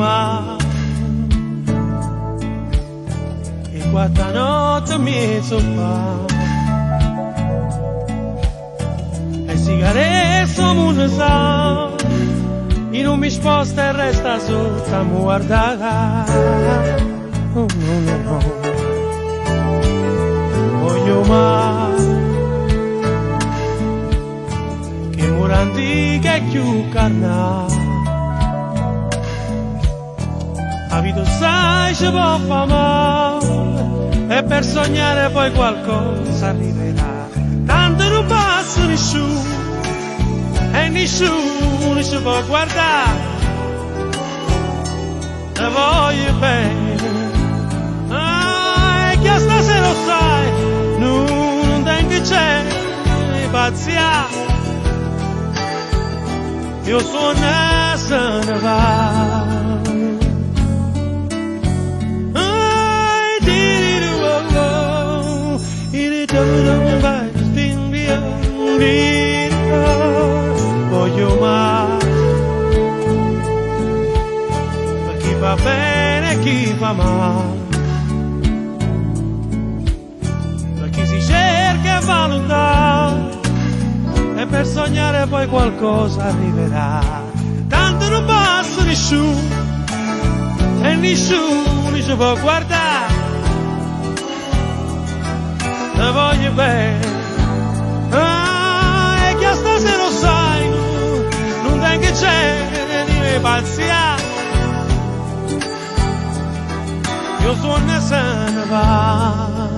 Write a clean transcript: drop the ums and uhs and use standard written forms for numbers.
mai. E quanta notte mi fa. E sigarette non sa. E non mi sposta e resta sotto a guardare. Oh, no. Voglio mai che morandi che è più carnale. La vita sai ci può fare male e per sognare poi qualcosa arriverà. Tanto non passa nessuno e nessuno ci può guardare. Te voglio bene, e che stasera lo sai, non tengo c'è pazzia. Io sono se ne va. Voglio mai per chi va bene e chi va male, per chi si cerca e va lontano e per sognare poi qualcosa arriverà. Tanto non passa nessuno e nessuno ci può guardare. Te voglio bene, e che stasera lo sai, non tengo che c'è di me pazzia. Io sono e se ne va.